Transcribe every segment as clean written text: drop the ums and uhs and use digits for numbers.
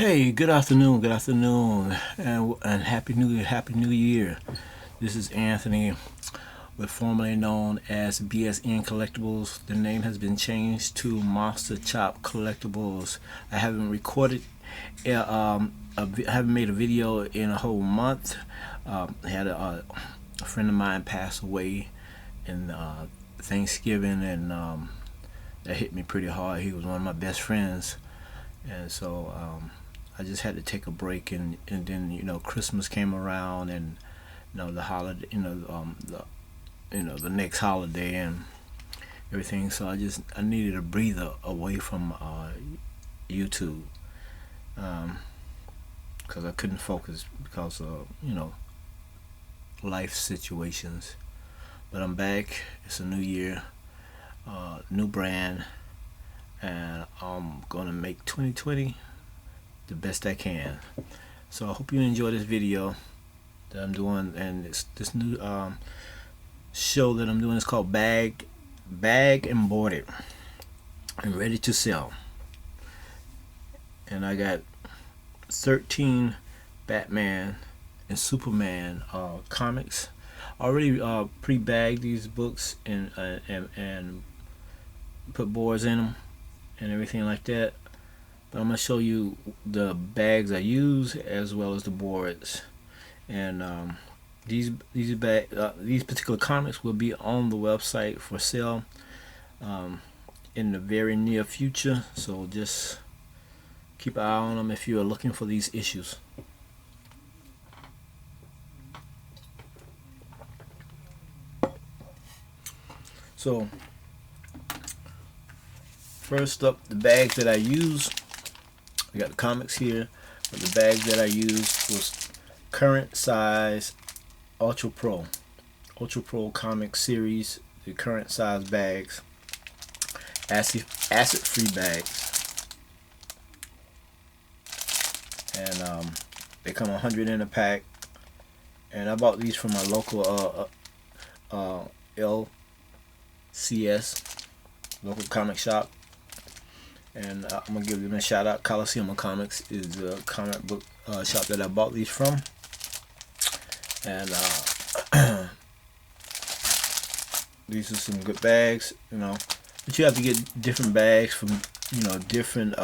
Hey, good afternoon, and happy New Year. This is Anthony, with formerly known as BSN Collectibles. The name has been changed to Monster Chop Collectibles. I haven't recorded, I haven't made a video in a whole month. I had a friend of mine pass away in Thanksgiving, and that hit me pretty hard. He was one of my best friends, and so I just had to take a break, and then Christmas came around, and the holiday, the next holiday and everything. So I needed a breather away from YouTube, because I couldn't focus because of life situations. But I'm back. It's a new year, new brand, and I'm gonna make 2020 the best I can. So I hope you enjoy this video that I'm doing, and this new show that I'm doing is called Bag and Boarded and Ready to Sell. And I got 13 Batman and Superman comics. I already pre-bagged these books and put boards in them and everything like that. But I'm gonna show you the bags I use as well as the boards. And these particular comics will be on the website for sale in the very near future. So just keep an eye on them if you are looking for these issues. So first up, the bags that I use. I got the comics here, but the bags that I used was current size Ultra Pro comic series, the current size bags, acid free bags, and they come 100 in a pack. And I bought these from my local LCS, local comic shop. And I'm gonna give them a shout out. Coliseum Comics is the comic book shop that I bought these from. And these are some good bags, but you have to get different bags from different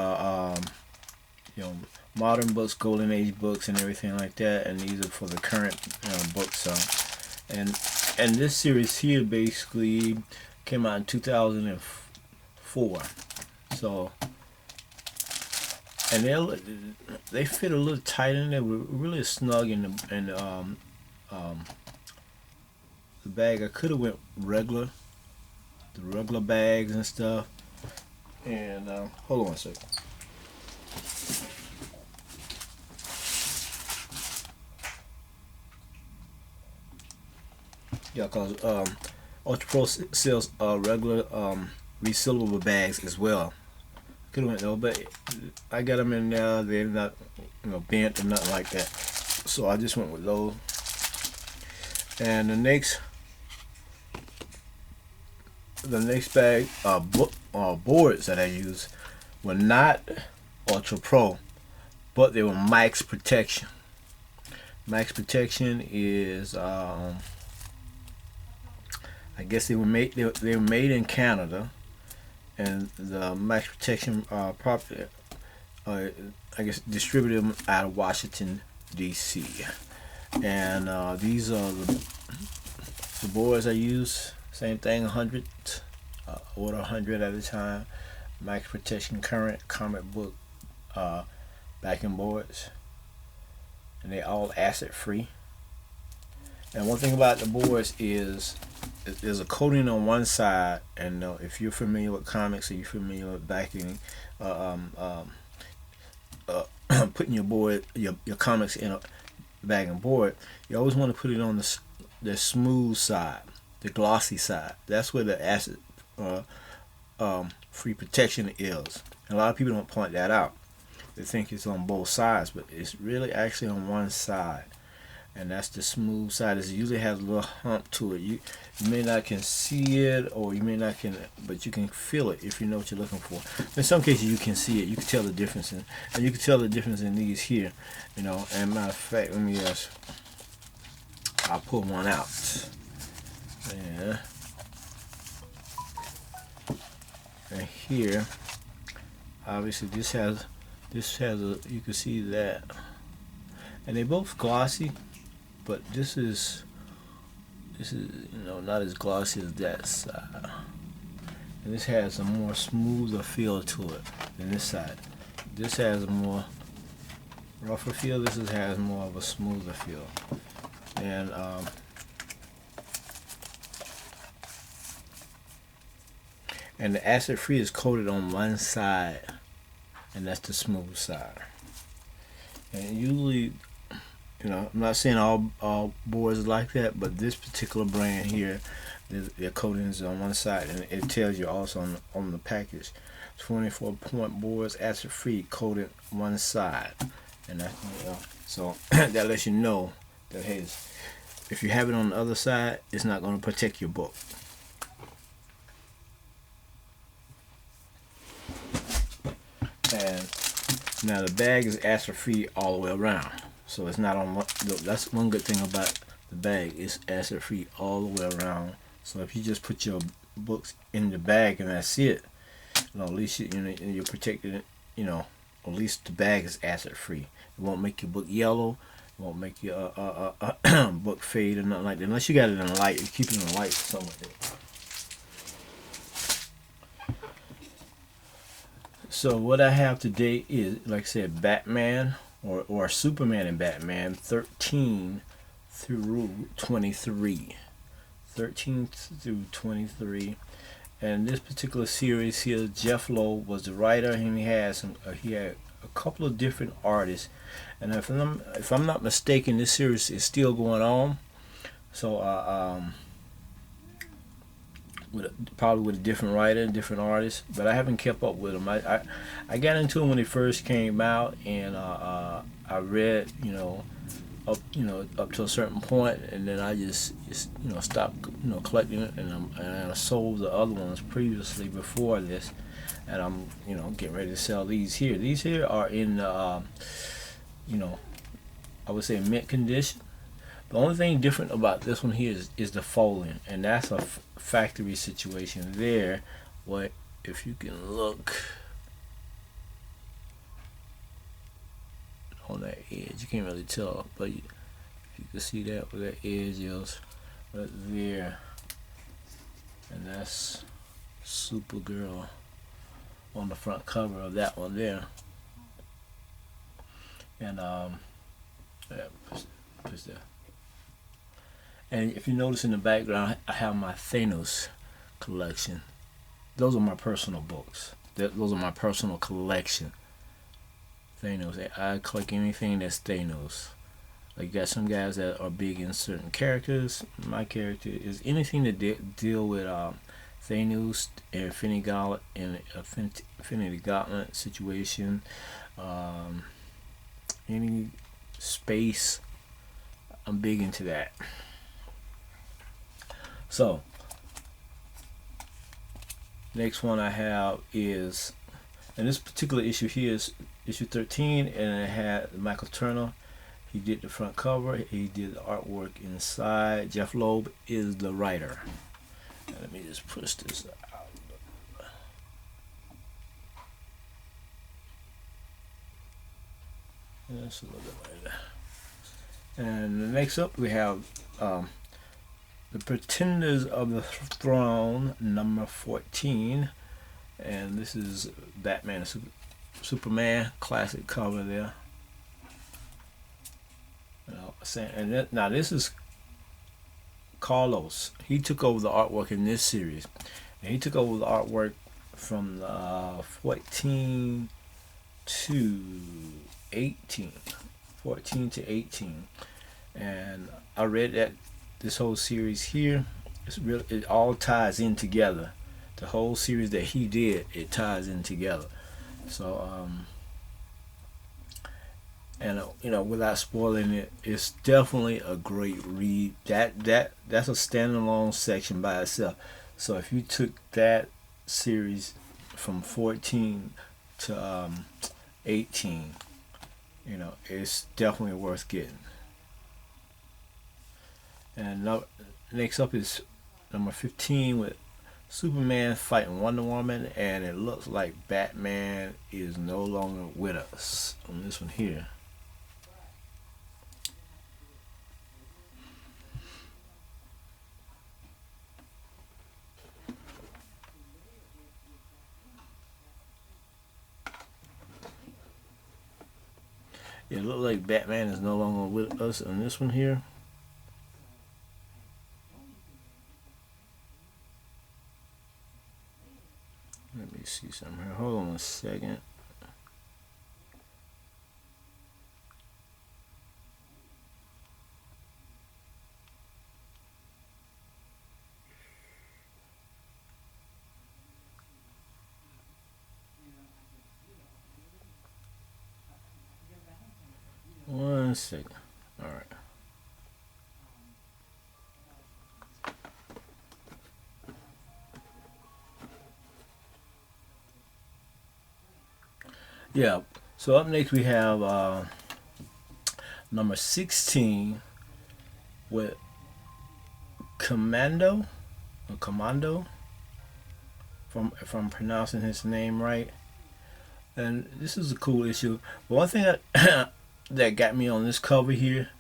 modern books, golden age books, and everything like that. And these are for the current books. And this series here basically came out in 2004. So, and they fit a little tight in there, really snug in the bag. I could have went the regular bags and stuff. And hold on a second. Yeah, cause Ultra Pro sells regular resealable bags as well. Could have went though, but I got them in there. They're not, bent or nothing like that. So I just went with those. And the next bag boards that I used were not Ultra Pro, but they were Max Protection. Max Protection is I guess they were made in Canada. And the Max Protection property, I guess, distributed them out of Washington, D.C. And these are the boards I use. Same thing, 100, order 100 at a time. Max Protection current comic book backing boards, and they all acid free. And one thing about the boards is there's a coating on one side, and if you're familiar with comics or you're familiar with backing, putting your comics in a bag and board, you always want to put it on the smooth side, the glossy side. That's where the acid free protection is. And a lot of people don't point that out. They think it's on both sides, but it's really actually on one side. and that's the smooth side. It usually has a little hump to it. You may not can see it, or you may not can, but you can feel it if you know what you're looking for. In some cases, you can see it. You can tell the difference, and you can tell the difference in these here. You know, and matter of fact, let me just, I'll pull one out. Yeah. And here, obviously, this has a, you can see that, and they're both glossy, but this is you know, not as glossy as that side, and this has a more smoother feel to it than this side. This has a more rougher feel. This has more of a smoother feel, and the acid free is coated on one side, and that's the smooth side. And usually, you know, I'm not saying all boards like that, but this particular brand here, their coating is on one side, and it tells you also on the package, 24-point boards, acid free, coated one side, and that, you know, so that lets you know that, hey, if you have it on the other side, it's not going to protect your book. And now the bag is acid free all the way around, so it's not on one. That's one good thing about the bag, it's acid free all the way around. So if you just put your books in the bag and that's it, you know, at least you're protected. You know, at least the bag is acid free. It won't make your book yellow. It won't make your book fade or nothing like that. Unless you got it in a light, you keep it in a light or something like that. So what I have today is, like I said, Batman or Superman and Batman 13 through 23. 13 through 23. And this particular series here, Jeff Loeb was the writer, and he had a couple of different artists. And if I'm not mistaken, this series is still going on. So probably with a different writer and different artist, but I haven't kept up with them. I got into them when they first came out, and I read, up to a certain point, and then I just stopped collecting it, and I sold the other ones previously before this, and I'm getting ready to sell these here. These here are in I would say mint condition. The only thing different about this one here is the folding, and that's a factory situation there. What if you can look on that edge, you can't really tell, but you can see that where that edge is right there, and that's Supergirl on the front cover of that one there. And push there. And if you notice in the background, I have my Thanos collection. Those are my personal books. Those are my personal collection. Thanos. I collect anything that's Thanos. Like, you got some guys that are big in certain characters. My character is anything that deal with Thanos, Infinity Gauntlet situation, any space. I'm big into that. So, next one I have is, and this particular issue here is issue 13, and it had Michael Turner. He did the front cover. He did the artwork inside. Jeff Loeb is the writer. And let me just push this out. Just a little bit like that. And next up we have The Pretenders of the Throne, number 14, and this is Batman and Superman, classic cover there. And now this is Carlos. He took over the artwork in this series, and he took over the artwork from 14 to 18, and I read that. This whole series here, it all ties in together. The whole series that he did, it ties in together. So And without spoiling it, it's definitely a great read. That's a standalone section by itself. So if you took that series from 14 to 18, it's definitely worth getting. And next up is number 15 with Superman fighting Wonder Woman, and it looks like Batman is no longer with us on this one here. It looks like Batman is no longer with us on this one here. Let me see something here. Hold on a second. One second. All right. Yeah. So up next we have number 16 with Commando, if I'm pronouncing his name right. And this is a cool issue. But one thing that got me on this cover here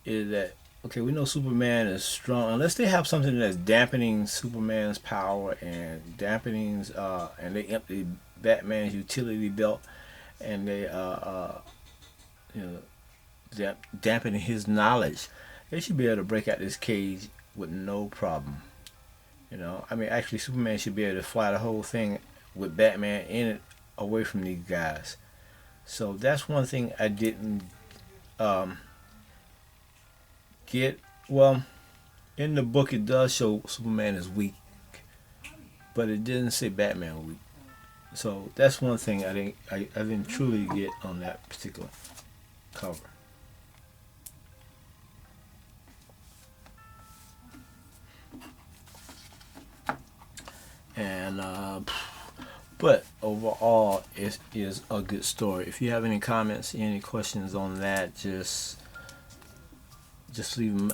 is that, okay, we know Superman is strong. Unless they have something that's dampening Superman's power and dampening, and they empty Batman's utility belt, and they you know dampening his knowledge, they should be able to break out this cage with no problem. I mean, actually, Superman should be able to fly the whole thing with Batman in it away from these guys. So that's one thing I didn't um, get. Well, in the book, it does show Superman is weak, but it didn't say Batman weak. So that's one thing I didn't truly get on that particular cover. And but overall, it is a good story. If you have any comments, any questions on that, just leave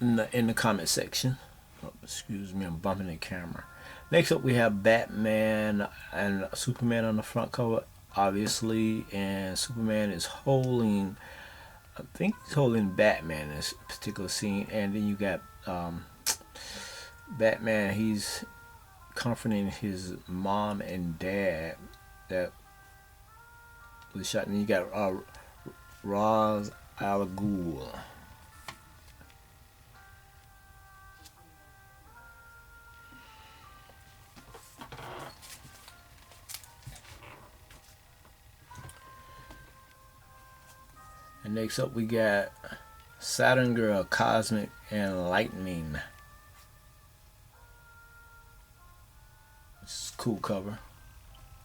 them in the comment section. Oh, excuse me, I'm bumping the camera. Next up, we have Batman and Superman on the front cover, obviously, and Superman is holding, I think he's holding Batman in this particular scene, and then you got Batman. He's comforting his mom and dad that was shot, and you got Ra's al Ghul. And next up, we got Saturn Girl, Cosmic and Lightning. It's a cool cover,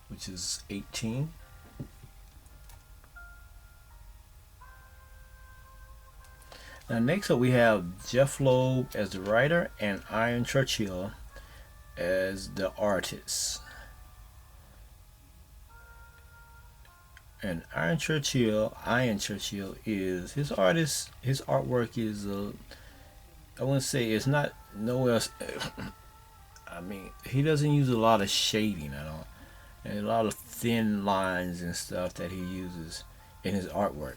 which is 18. Now next up we have Jeff Loeb as the writer and Ian Churchill as the artist. And Ian Churchill is his artist. His artwork is I wouldn't say it's not nowhere else. I mean, he doesn't use a lot of shading at all, and a lot of thin lines and stuff that he uses in his artwork.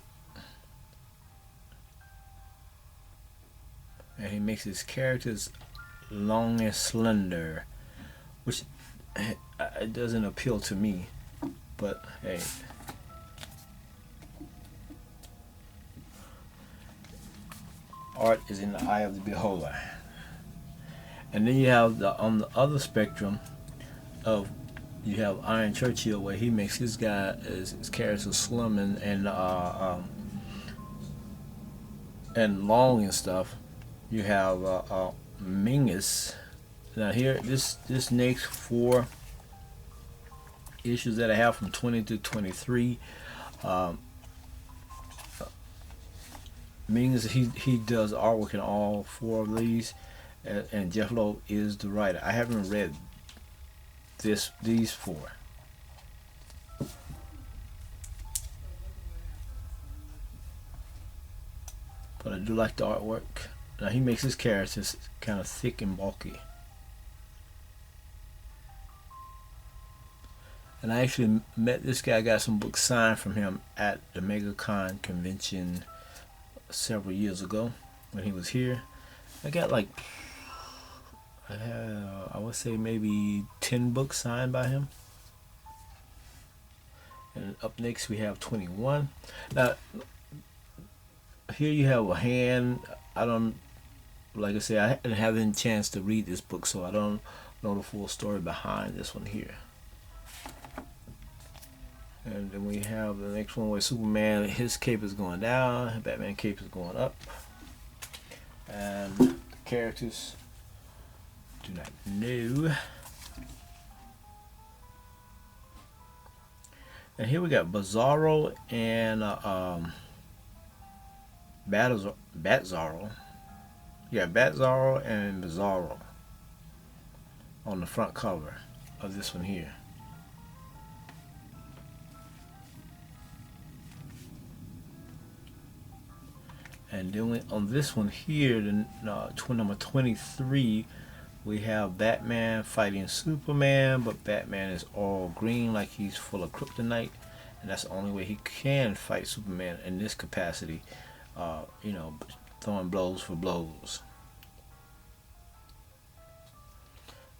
And he makes his characters long and slender, which it doesn't appeal to me. But hey, art is in the eye of the beholder. And then you have on the other spectrum of, you have Ian Churchill, where he makes his characters slim and long and stuff. You have Mingus. Now here, this next 4 issues that I have from 20 to 23, meaning is he does artwork in all four of these, and Jeff Loeb is the writer. I haven't read these four, but I do like the artwork. Now he makes his characters kind of thick and bulky. And I actually met this guy. I got some books signed from him at the MegaCon convention several years ago when he was here. I got like, I would say maybe 10 books signed by him. And up next we have 21. Now here you have a hand. I don't, like I said, I didn't have any chance to read this book, so I don't know the full story behind this one here. And then we have the next one where Superman, his cape is going down, Batman cape is going up. And the characters do not know. And here we got Bizarro and Batzarro. Yeah, Batzarro and Bizarro on the front cover of this one here. And then on this one here, the number 23, we have Batman fighting Superman, but Batman is all green like he's full of kryptonite, and that's the only way he can fight Superman in this capacity, you know, throwing blows for blows.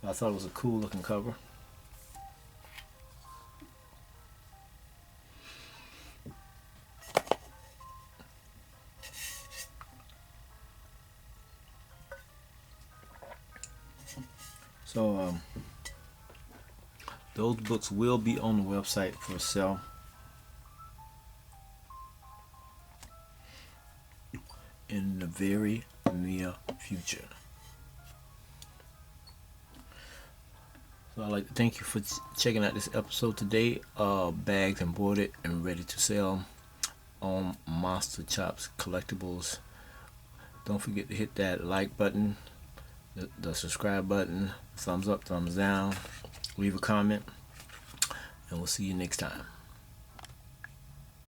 I thought it was a cool looking cover. So those books will be on the website for sale. In the very near future. So I'd like to thank you for checking out this episode today. Bagged and boarded and ready to sell on Monster Chops Collectibles. Don't forget to hit that like button, the subscribe button, thumbs up, thumbs down, leave a comment, and we'll see you next time.